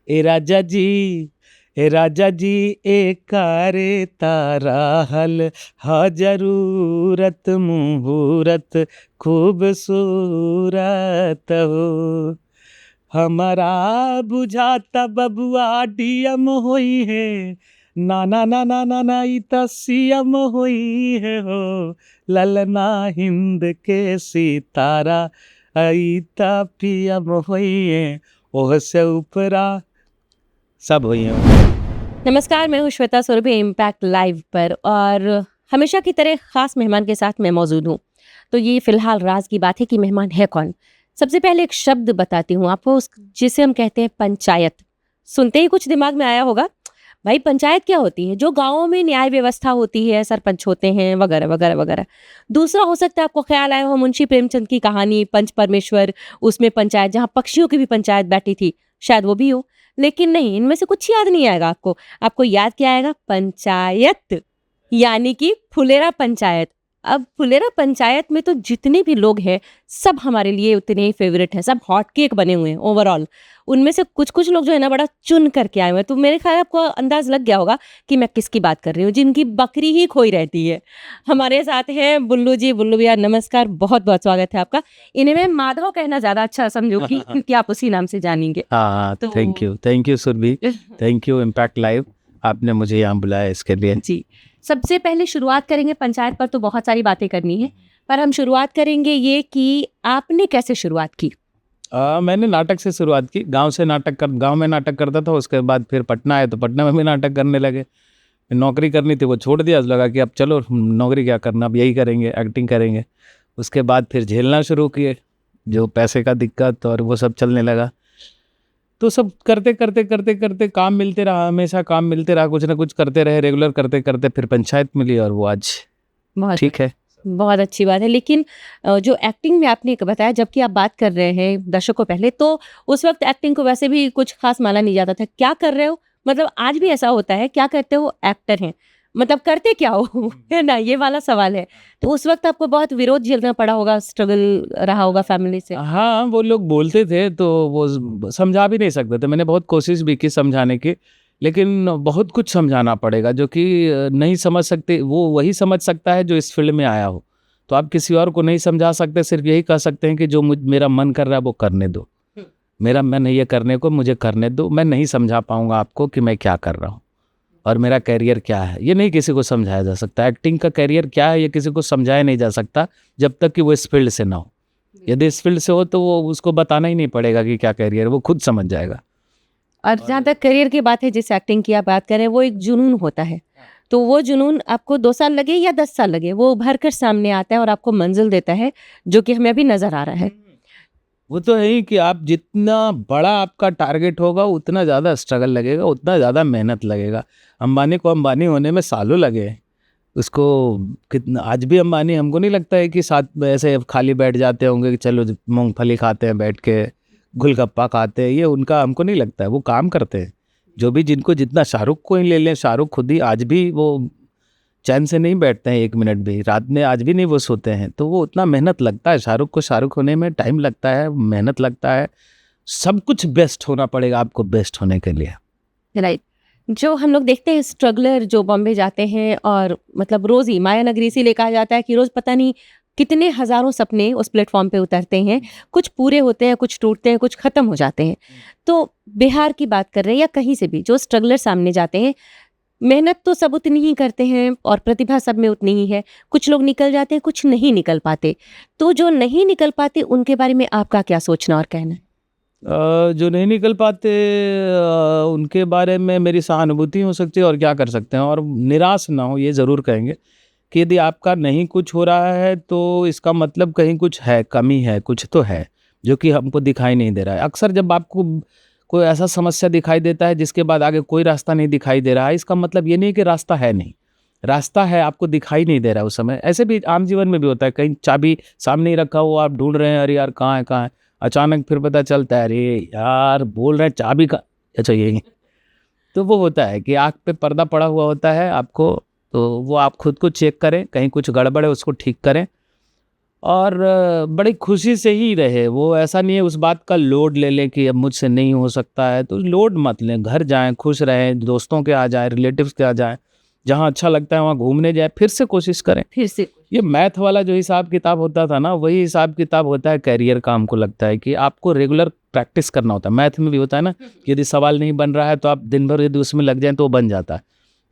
ए राजा जी, ए राजा जी, ए कारे तारा हल, हा जरूरत मुहूर्त खूबसूरत हो। हमारा बुझाता बबुआ डीएम होई है, ना ना ना ना ना ना ई त सीएम होई है हो। ललना हिंद के सितारा ई त पीएम होई है, ओह से ऊपरा सब हुई हैं। नमस्कार, मैं हूँ श्वेता सुरभि इम्पैक्ट लाइव पर और हमेशा की तरह खास मेहमान के साथ मैं मौजूद हूँ। तो ये फिलहाल राज की बात है कि मेहमान है कौन। सबसे पहले एक शब्द बताती हूँ आपको, जिसे हम कहते हैं पंचायत। सुनते ही कुछ दिमाग में आया होगा, भाई पंचायत क्या होती है? जो गाँवों में न्याय व्यवस्था होती है, सरपंच होते हैं वगैरह वगैरह वगैरह। दूसरा हो सकता है आपको ख्याल आया हो मुंशी प्रेमचंद की कहानी पंच परमेश्वर, उसमें पंचायत जहाँ पक्षियों की भी पंचायत बैठी थी, शायद वो भी हो। लेकिन नहीं, इनमें से कुछ याद नहीं आएगा आपको। आपको याद क्या आएगा? पंचायत, यानी कि फुलेरा पंचायत। अब फुलेरा पंचायत में तो जितने भी लोग हैं सब हमारे लिए उतने ही फेवरेट हैं, सब हॉट केक बने हुए हैं ओवरऑल। उनमें से कुछ कुछ लोग जो है ना बड़ा चुन करके आए हुए हैं, तो मेरे ख्याल आपको अंदाज लग गया होगा कि मैं किसकी बात कर रही हूँ, जिनकी बकरी ही खोई रहती है। हमारे साथ हैं बुल्लू जी। बुल्लू भैया नमस्कार, बहुत बहुत स्वागत है आपका। इन्हें मैं माधव कहना ज्यादा अच्छा समझूंगी क्योंकि आप उसी नाम से जानेंगे। हाँ, तो thank you Surabhi, thank you impact live, आपने मुझे यहाँ बुलाया इसके लिए। जी, सबसे पहले शुरुआत करेंगे पंचायत पर, तो बहुत सारी बातें करनी है, पर हम शुरुआत करेंगे ये कि आपने कैसे शुरुआत की। मैंने नाटक से शुरुआत की, गांव में नाटक करता था। उसके बाद फिर पटना आए तो पटना में भी नाटक करने लगे। नौकरी करनी थी वो छोड़ दिया, लगा कि अब चलो नौकरी क्या करना, अब यही करेंगे, एक्टिंग करेंगे। उसके बाद फिर झेलना शुरू किए, जो पैसे का दिक्कत और वो सब चलने लगा। तो सब करते करते करते करते काम मिलते रहा, हमेशा काम मिलते रहा, कुछ ना कुछ करते रहे, रेगुलर करते करते फिर पंचायत मिली और वो आज बहुत ठीक है। बहुत अच्छी बात है। लेकिन जो एक्टिंग में आपने एक बताया, जबकि आप बात कर रहे हैं दशकों पहले, तो उस वक्त एक्टिंग को वैसे भी कुछ खास माना नहीं जाता था। क्या कर रहे हो, मतलब आज भी ऐसा होता है, क्या करते हो? एक्टर हैं, मतलब करते क्या हो है ना, ये वाला सवाल है। तो उस वक्त आपको बहुत विरोध झेलना पड़ा होगा, स्ट्रगल रहा होगा फैमिली से। हाँ, वो लोग बोलते थे तो वो समझा भी नहीं सकते थे। मैंने बहुत कोशिश भी की समझाने की, लेकिन बहुत कुछ समझाना पड़ेगा जो कि नहीं समझ सकते। वो वही समझ सकता है जो इस फील्ड में आया हो। तो आप किसी और को नहीं समझा सकते, सिर्फ यही कह सकते हैं कि जो मेरा मन कर रहा है वो करने दो। मेरा मन है ये करने को, मुझे करने दो। मैं नहीं समझा पाऊंगा आपको कि मैं क्या कर रहा हूँ और मेरा कैरियर क्या है, ये नहीं किसी को समझाया जा सकता। एक्टिंग का कैरियर क्या है ये किसी को समझाया नहीं जा सकता जब तक कि वो इस फील्ड से ना हो। यदि इस फील्ड से हो तो वो उसको बताना ही नहीं पड़ेगा कि क्या कैरियर, वो खुद समझ जाएगा। और जहाँ तक करियर की बात है, जिस एक्टिंग की आप बात करें, वो एक जुनून होता है। तो वो जुनून आपको 2 साल लगे या 10 साल लगे, वो उभर कर सामने आता है और आपको मंजिल देता है, जो कि हमें अभी नजर आ रहा है। वो तो है ही कि आप जितना बड़ा आपका टारगेट होगा उतना ज़्यादा स्ट्रगल लगेगा, उतना ज़्यादा मेहनत लगेगा। अंबानी को अंबानी होने में सालों लगे उसको। कितना आज भी अंबानी, हमको नहीं लगता है कि साथ ऐसे खाली बैठ जाते होंगे कि चलो मूंगफली खाते हैं बैठ के, गुलगप्पा खाते हैं, ये उनका हमको नहीं लगता है। वो काम करते हैं। जो भी जिनको जितना, शाहरुख को ही ले लें, शाहरुख खुद ही आज भी वो चैन से नहीं बैठते हैं एक मिनट भी, रात में आज भी नहीं वो सोते हैं। तो वो उतना मेहनत लगता है, शाहरुख को शाहरुख होने में टाइम लगता है, मेहनत लगता है। सब कुछ बेस्ट होना पड़ेगा आपको बेस्ट होने के लिए। राइट। जो हम लोग देखते हैं स्ट्रगलर जो बॉम्बे जाते हैं, और मतलब रोज ही माया नगरी से लेकर जाता है कि रोज पता नहीं कितने हजारों सपने उस प्लेटफॉर्म पे उतरते हैं। कुछ पूरे होते हैं, कुछ टूटते हैं, कुछ खत्म हो जाते हैं। तो बिहार की बात कर रहे हैं या कहीं से भी, जो स्ट्रगलर सामने जाते हैं, मेहनत तो सब उतनी ही करते हैं और प्रतिभा सब में उतनी ही है। कुछ लोग निकल जाते हैं, कुछ नहीं निकल पाते। तो जो नहीं निकल पाते उनके बारे में आपका क्या सोचना और कहना है? जो नहीं निकल पाते उनके बारे में मेरी सहानुभूति हो सकती है, और क्या कर सकते हैं। और निराश ना हो, ये ज़रूर कहेंगे कि यदि आपका नहीं कुछ हो रहा है तो इसका मतलब कहीं कुछ है, कमी है, कुछ तो है जो कि हमको दिखाई नहीं दे रहा है। अक्सर जब आपको कोई ऐसा समस्या दिखाई देता है जिसके बाद आगे कोई रास्ता नहीं दिखाई दे रहा है, इसका मतलब ये नहीं कि रास्ता है नहीं, रास्ता है, आपको दिखाई नहीं दे रहा है उस समय। ऐसे भी आम जीवन में भी होता है, कहीं चाबी सामने ही रखा हुआ, आप ढूंढ रहे हैं, अरे यार कहाँ है कहाँ है, अचानक फिर पता चलता है अरे यार बोल रहे हैं चाबी का, अच्छा यही। तो वो होता है कि आँख पे पर्दा पड़ा हुआ होता है आपको। तो वो आप खुद को चेक करें, कहीं कुछ गड़बड़ है उसको ठीक करें। और बड़ी खुशी से ही रहे वो। ऐसा नहीं है उस बात का लोड ले लें कि अब मुझसे नहीं हो सकता है, तो लोड मत लें, घर जाएं, खुश रहें, दोस्तों के आ जाएं, रिलेटिव्स के आ जाएं, जहाँ अच्छा लगता है वहाँ घूमने जाएं, फिर से कोशिश करें। फिर से ये मैथ वाला जो हिसाब किताब होता था ना, वही हिसाब किताब होता है कैरियर का। हमको लगता है कि आपको रेगुलर प्रैक्टिस करना होता है। मैथ में भी होता है ना, कि यदि सवाल नहीं बन रहा है तो आप दिन भर यदि उसमें लग जाएं तो वो बन जाता है।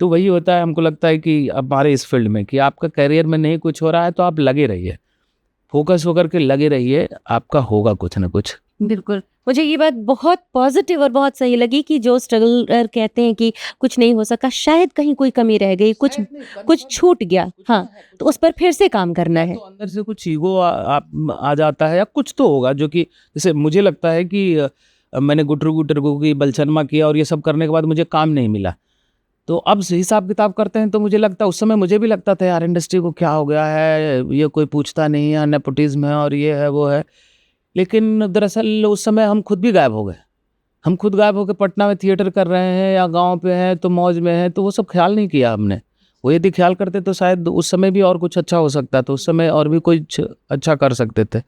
तो वही होता है, हमको लगता है कि हमारे इस फील्ड में कि आपका करियर में नहीं कुछ हो रहा है तो आप लगे रहिए, फोकस होकर के लगे रहिए, आपका होगा कुछ ना कुछ। बिल्कुल। मुझे ये बात बहुत पॉजिटिव और बहुत सही लगी कि जो स्ट्रगलर कहते हैं कि कुछ नहीं हो सका, शायद कहीं कोई कमी रह गई, कुछ छूट गया, हाँ, तो उस पर फिर से काम करना है। तो अंदर से कुछ ईगो आ जाता है या कुछ तो होगा, जो कि जैसे मुझे लगता है कि मैंने गुटरू गुटरू की बलछनमा किया और ये सब करने के बाद मुझे काम नहीं मिला। तो अब से हिसाब किताब करते हैं तो मुझे लगता है, उस समय मुझे भी लगता था यार इंडस्ट्री को क्या हो गया है, ये कोई पूछता नहीं है, नेपोटिज्म है और ये है वो है। लेकिन दरअसल उस समय हम खुद भी गायब हो गए। हम खुद गायब होकर पटना में थिएटर कर रहे हैं या गांव पे हैं तो मौज में हैं, तो वो सब ख्याल नहीं किया हमने। वो यदि ख्याल करते तो शायद उस समय भी और कुछ अच्छा हो सकता था, उस समय और भी कुछ अच्छा कर सकते थे।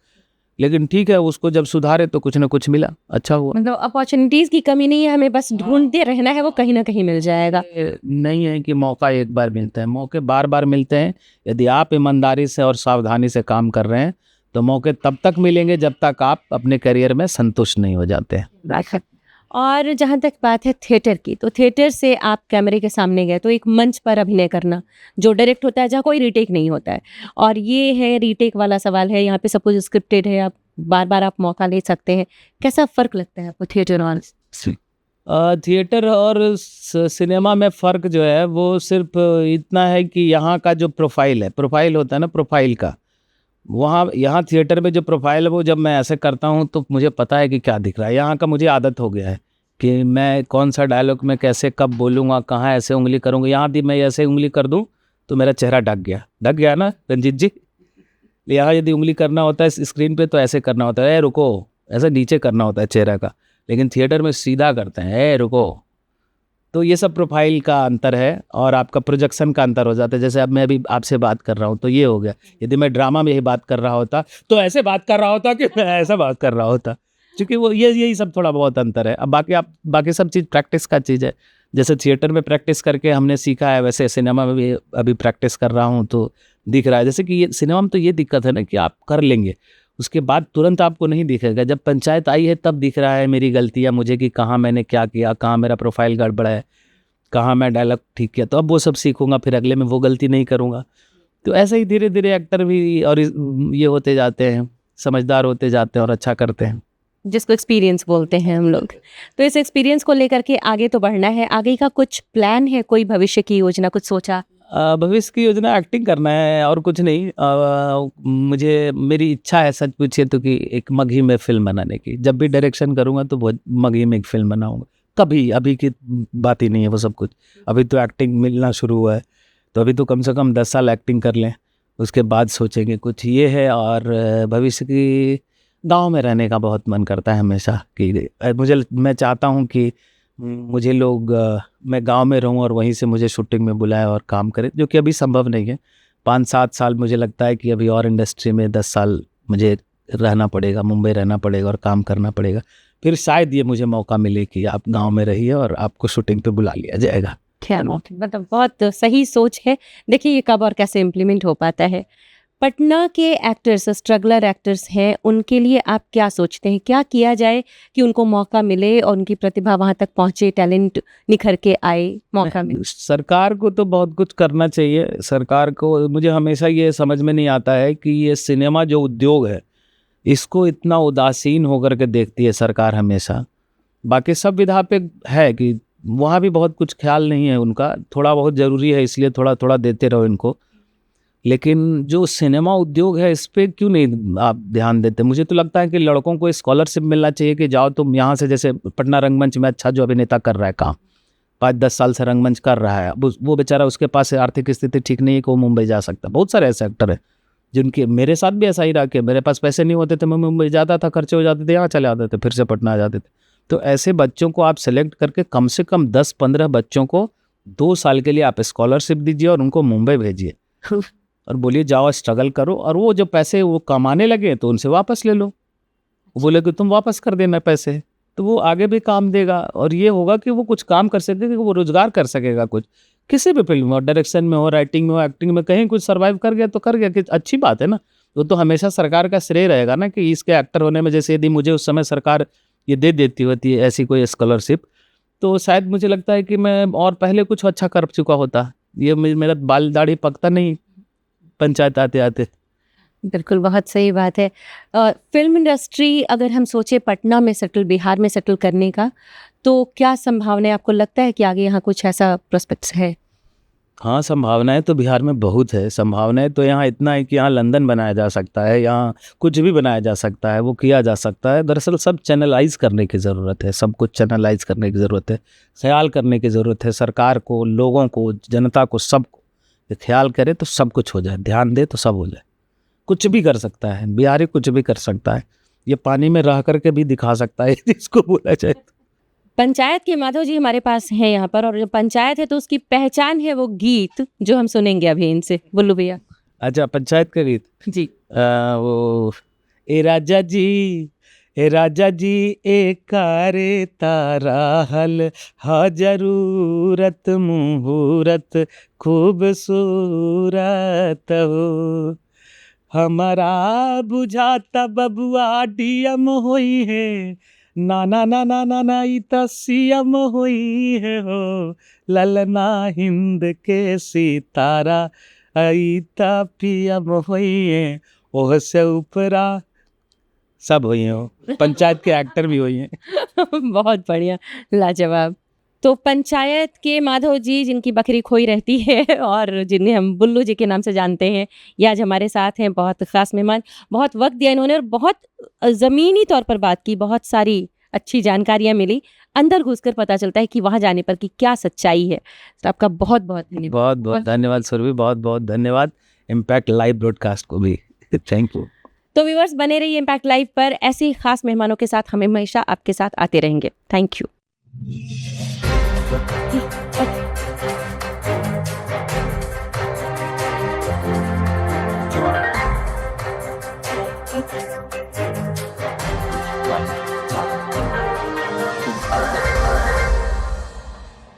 लेकिन ठीक है, उसको जब सुधारे तो कुछ ना कुछ मिला, अच्छा हुआ। मतलब अपॉर्चुनिटीज की कमी नहीं है, हमें बस ढूंढते रहना है, वो कहीं ना कहीं मिल जाएगा। ये नहीं है कि मौका एक बार मिलता है, मौके बार बार मिलते हैं। यदि आप ईमानदारी से और सावधानी से काम कर रहे हैं तो मौके तब तक मिलेंगे जब तक आप अपने करियर में संतुष्ट नहीं हो जाते हैं। बात है। और जहाँ तक बात है थिएटर की, तो थिएटर से आप कैमरे के सामने गए तो एक मंच पर अभिनय करना जो डायरेक्ट होता है, जहाँ कोई रीटेक नहीं होता है, और ये है रीटेक वाला सवाल है, यहाँ पे सपोज स्क्रिप्टेड है, आप बार बार आप मौका ले सकते हैं। कैसा फ़र्क लगता है आपको थिएटर और थिएटर और सिनेमा में फ़र्क जो है वो सिर्फ इतना है कि यहाँ का जो प्रोफाइल है, प्रोफाइल होता है ना, प्रोफाइल का, वहाँ यहाँ थिएटर में जो प्रोफाइल है वो जब मैं ऐसे करता हूँ तो मुझे पता है कि क्या दिख रहा है। यहाँ का मुझे आदत हो गया है कि मैं कौन सा डायलॉग में कैसे कब बोलूँगा, कहाँ ऐसे उंगली करूँगा। यहाँ भी मैं ऐसे उंगली कर दूँ तो मेरा चेहरा ढक गया ना रंजीत जी। यहाँ यदि उंगली करना होता है स्क्रीन पे तो ऐसे करना होता है, ए रुको, ऐसा नीचे करना होता है चेहरा का। लेकिन थिएटर में सीधा करते हैं, ए रुको। तो ये सब प्रोफाइल का अंतर है और आपका प्रोजेक्शन का अंतर हो जाता है। जैसे अब मैं अभी आपसे बात कर रहा हूँ तो ये हो गया, यदि मैं ड्रामा में यही बात कर रहा होता तो ऐसे बात कर रहा होता कि मैं ऐसा बात कर रहा होता, क्योंकि वो यही सब थोड़ा बहुत अंतर है। अब बाकी सब चीज़ प्रैक्टिस का चीज़ है। जैसे थिएटर में प्रैक्टिस करके हमने सीखा है, वैसे सिनेमा में भी अभी प्रैक्टिस कर रहा हूँ तो दिख रहा है। जैसे कि ये सिनेमा में तो ये दिक्कत है ना कि आप कर लेंगे, उसके बाद तुरंत आपको नहीं दिखेगा। जब पंचायत आई है तब दिख रहा है मेरी गलतियाँ मुझे, कि कहाँ मैंने क्या किया, कहाँ मेरा प्रोफाइल गड़बड़ा है, कहाँ मैं डायलॉग ठीक किया। तो अब वो सब सीखूंगा, फिर अगले में वो गलती नहीं करूँगा। तो ऐसे ही धीरे धीरे एक्टर भी और ये होते जाते हैं, समझदार होते जाते हैं और अच्छा करते हैं। जिसको एक्सपीरियंस बोलते हैं हम लोग। तो इस एक्सपीरियंस को लेकर के आगे तो बढ़ना है, आगे का कुछ प्लान है, कोई भविष्य की योजना कुछ सोचा? भविष्य की योजना एक्टिंग करना है और कुछ नहीं। मुझे मेरी इच्छा है, सच पूछिए तो, कि एक मगही में फिल्म बनाने की। जब भी डायरेक्शन करूँगा तो बहुत मगही में एक फिल्म बनाऊँगा। कभी अभी की बात ही नहीं है वो सब कुछ। अभी तो एक्टिंग मिलना शुरू हुआ है, तो अभी तो कम से कम 10 साल एक्टिंग कर लें, उसके बाद सोचेंगे कुछ। ये है। और भविष्य की गांव में रहने का बहुत मन करता है हमेशा, कि मैं चाहता हूं कि मुझे लोग मैं गांव में रहूं और वहीं से मुझे शूटिंग में बुलाएं और काम करें, जो कि अभी संभव नहीं है। 5-7 साल मुझे लगता है कि अभी और इंडस्ट्री में 10 साल मुझे रहना पड़ेगा, मुंबई रहना पड़ेगा और काम करना पड़ेगा। फिर शायद ये मुझे मौका मिले कि आप गांव में रहिए और आपको शूटिंग पे बुला लिया जाएगा। मतलब बहुत सही सोच है। देखिए ये कब और कैसे इम्प्लीमेंट हो पाता है। पटना के एक्टर्स, स्ट्रगलर एक्टर्स हैं, उनके लिए आप क्या सोचते हैं, क्या किया जाए कि उनको मौका मिले और उनकी प्रतिभा वहाँ तक पहुँचे, टैलेंट निखर के आए, मौका मिले? सरकार को तो बहुत कुछ करना चाहिए। सरकार को, मुझे हमेशा ये समझ में नहीं आता है कि ये सिनेमा जो उद्योग है इसको इतना उदासीन होकर के देखती है सरकार हमेशा। बाकी सब विधा पे है कि वहाँ भी बहुत कुछ ख्याल नहीं है उनका। थोड़ा बहुत ज़रूरी है, इसलिए थोड़ा थोड़ा देते रहो इनको। लेकिन जो सिनेमा उद्योग है इस पर क्यों नहीं आप ध्यान देते? मुझे तो लगता है कि लड़कों को स्कॉलरशिप मिलना चाहिए कि जाओ तुम यहाँ से, जैसे पटना रंगमंच में अच्छा जो अभिनेता कर रहा है काम, 5-10 साल से रंगमंच कर रहा है, अब वो बेचारा, उसके पास आर्थिक स्थिति ठीक नहीं है कि वो मुंबई जा सकता। बहुत सारे ऐसे एक्टर हैं जिनके, मेरे साथ भी ऐसा ही रहा कि मेरे पास पैसे नहीं होते थे, मैं मुंबई जाता था, खर्चे हो जाते थे, यहाँ चले आते थे, फिर से पटना आ जाते थे। तो ऐसे बच्चों को आप सेलेक्ट करके कम से कम 10-15 बच्चों को 2 साल के लिए आप स्कॉलरशिप दीजिए और उनको मुंबई भेजिए। और बोलिए जाओ स्ट्रगल करो, और वो जो पैसे वो कमाने लगे तो उनसे वापस ले लो। वो बोले कि तुम वापस कर देना पैसे, तो वो आगे भी काम देगा, और ये होगा कि वो कुछ काम कर सकेगा, वो रोजगार कर सकेगा कुछ किसी भी फील्ड में हो, डायरेक्शन में हो, राइटिंग में हो, एक्टिंग में, कहीं कुछ सर्वाइव कर गया तो कर गया, कि अच्छी बात है ना। वो तो हमेशा सरकार का श्रेय रहेगा ना कि इसके एक्टर होने में, जैसे यदि मुझे उस समय सरकार ये दे देती होती है ऐसी कोई स्कॉलरशिप, तो शायद मुझे लगता है कि मैं और पहले कुछ अच्छा कर चुका होता। ये मेरा बाल दाढ़ी पकता नहीं पंचायत आते आते। बिल्कुल, बहुत सही बात है। फ़िल्म इंडस्ट्री अगर हम सोचे पटना में सेटल, बिहार में सेटल करने का, तो क्या संभावनाएँ, आपको लगता है कि आगे यहाँ कुछ ऐसा प्रोस्पेक्ट्स है? हाँ, संभावनाएँ तो बिहार में बहुत है। संभावनाएँ तो यहाँ इतना है कि यहाँ लंदन बनाया जा सकता है, यहाँ कुछ भी बनाया जा सकता है, वो किया जा सकता है। दरअसल सब चैनलाइज़ करने की ज़रूरत है, सब कुछ चैनलाइज़ करने की ज़रूरत है, ख़्याल करने की ज़रूरत है। सरकार को, लोगों को, जनता को, सबको ये ख़्याल करे तो सब कुछ हो जाए, ध्यान दे तो सब हो जाए। कुछ भी कर सकता है, बिहारी कुछ भी कर सकता है। ये पानी में रह कर के भी दिखा सकता है जिसको बोला जाए। पंचायत के माधव जी हमारे पास हैं यहाँ पर, और जो पंचायत है तो उसकी पहचान है वो गीत जो हम सुनेंगे अभी इनसे। बुल्लू भैया। अच्छा, पंचायत का गीत। जी। वो ए राजा जी ए कारे तारा हल, हा जरूरत मुहूर्त खूबसूरत हो, हमारा बुझाता बबुआ डीएम होई है, ना ना ना ना ना ना इता सीएम होई है हो, ललना हिंद के सितारा इता पीएम होई है, ओह से ऊपरा सब हुई हैं, वो पंचायत के एक्टर भी हुई हैं। बहुत बढ़िया, लाजवाब। तो पंचायत के माधव जी जिनकी बकरी खोई रहती है और जिन्हें हम बुल्लू जी के नाम से जानते हैं, ये आज हमारे साथ हैं, बहुत ख़ास मेहमान। बहुत वक्त दिया इन्होंने और बहुत ज़मीनी तौर पर बात की, बहुत सारी अच्छी जानकारियाँ मिली। अंदर घुसकर पता चलता है कि वहाँ जाने पर कि क्या सच्चाई है। तो आपका बहुत बहुत धन्यवाद। बहुत बहुत धन्यवाद सुरभि, बहुत बहुत धन्यवाद इम्पैक्ट लाइव ब्रॉडकास्ट को भी। Thank you. तो व्यूअर्स बने रहिए इम्पैक्ट लाइव पर, ऐसे ही खास मेहमानों के साथ हम हमेशा आपके साथ आते रहेंगे। Thank you.